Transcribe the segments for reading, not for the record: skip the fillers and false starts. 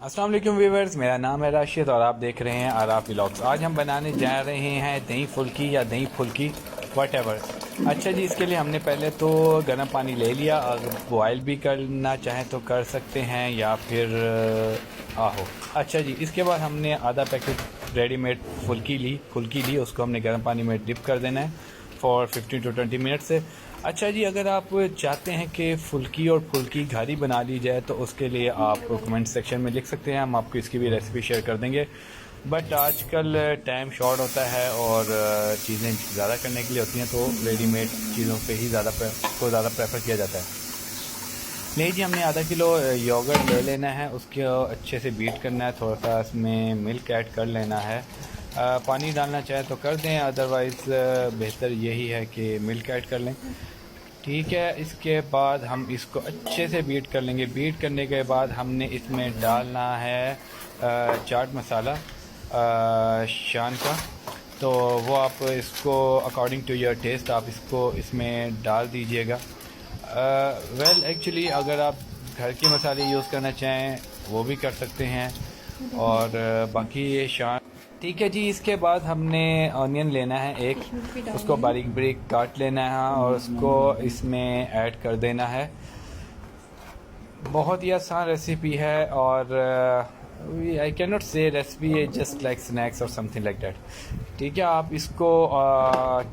अस्सलाम वालेकुम व्यूवर्स, मेरा नाम है राशिद और आप देख रहे हैं आराफ व्लॉग्स। आज हम बनाने जा रहे हैं दही फुल्की या दही फुल्की वटेवर। अच्छा जी, इसके लिए हमने पहले तो गर्म पानी ले लिया। अगर बॉयल भी करना चाहें तो कर सकते हैं या फिर आहो। अच्छा जी, इसके बाद हमने आधा पैकेट रेडीमेड फुल्की ली, उसको हमने गर्म पानी में डिप कर देना है फॉर 15 to 20 मिनट से। अच्छा जी, अगर आप चाहते हैं कि फुल्की और फुल्की घारी बना ली जाए तो उसके लिए आप कमेंट सेक्शन में लिख सकते हैं, हम आपको इसकी भी रेसिपी शेयर कर देंगे। बट आजकल टाइम शॉर्ट होता है और चीज़ें ज़्यादा करने के लिए होती हैं, तो रेडीमेड चीज़ों पे ही ज़्यादा प्रेफर किया जाता है। नहीं जी, हमने आधा किलो योगर्ट ले लेना है, उसको अच्छे से बीट करना है, थोड़ा सा इसमें मिल्क ऐड कर लेना है। पानी डालना चाहे तो कर दें, अदरवाइज़ बेहतर यही है कि मिल्क ऐड कर लें। ठीक है, इसके बाद हम इसको अच्छे से बीट कर लेंगे। बीट करने के बाद हमने इसमें डालना है चाट मसाला शान का, तो वो आप इसको अकॉर्डिंग टू योर टेस्ट आप इसको इसमें डाल दीजिएगा। वेल एक्चुअली अगर आप घर के मसाले यूज़ करना चाहें वो भी कर सकते हैं, और बाकी ये शान। ठीक है जी, इसके बाद हमने ऑनियन लेना है एक, उसको बारीक बारीक काट लेना है और उसको इसमें ऐड कर देना है। बहुत ही आसान रेसिपी है और आई कैन नॉट से रेसिपी जस्ट लाइक स्नैक्स और समथिंग लाइक दैट। ठीक है, आप इसको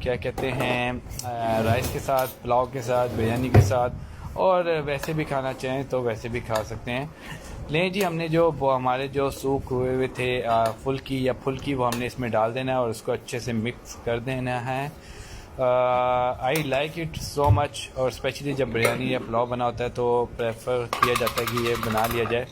क्या कहते हैं राइस के साथ, पुलाव के साथ, बिरयानी के साथ और वैसे भी खाना चाहें तो वैसे भी खा सकते हैं। लें जी, हमने वो हमारे जो सूख हुए थे फुल्की वो हमने इसमें डाल देना है और उसको अच्छे से मिक्स कर देना है। I like it so much, और स्पेशली जब बिरयानी या पुलाव बना होता है तो प्रेफर किया जाता है कि ये बना लिया जाए।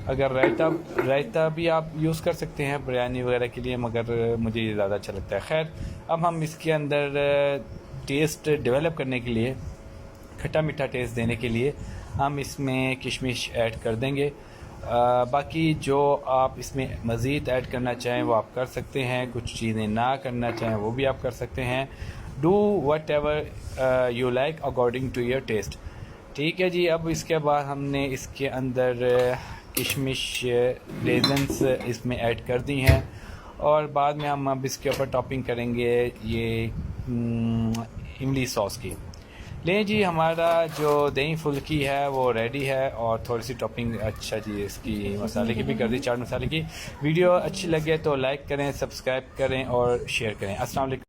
अगर रायता भी आप यूज़ कर सकते हैं बिरयानी वगैरह के लिए, मगर मुझे ये ज़्यादा अच्छा लगता है। खैर, अब हम इसके अंदर टेस्ट डेवलप करने के लिए, खट्टा मीठा टेस्ट देने के लिए हम इसमें किशमिश ऐड कर देंगे। बाकी जो आप इसमें मज़ीद ऐड करना चाहें वो आप कर सकते हैं, कुछ चीज़ें ना करना चाहें वो भी आप कर सकते हैं। Do whatever you like according to your taste. ठीक है जी, अब इसके बाद हमने इसके अंदर किशमिश रेजन्स इसमें ऐड कर दी हैं और बाद में हम अब इसके ऊपर टॉपिंग करेंगे ये इमली सॉस की। लें जी, हमारा जो दही फुल्की है वो रेडी है और थोड़ी सी टॉपिंग अच्छा जी इसकी मसाले की भी कर दी, चाट मसाले की। वीडियो अच्छी लगे तो लाइक करें, सब्सक्राइब करें और शेयर करें। अस्सलाम वालेकुम।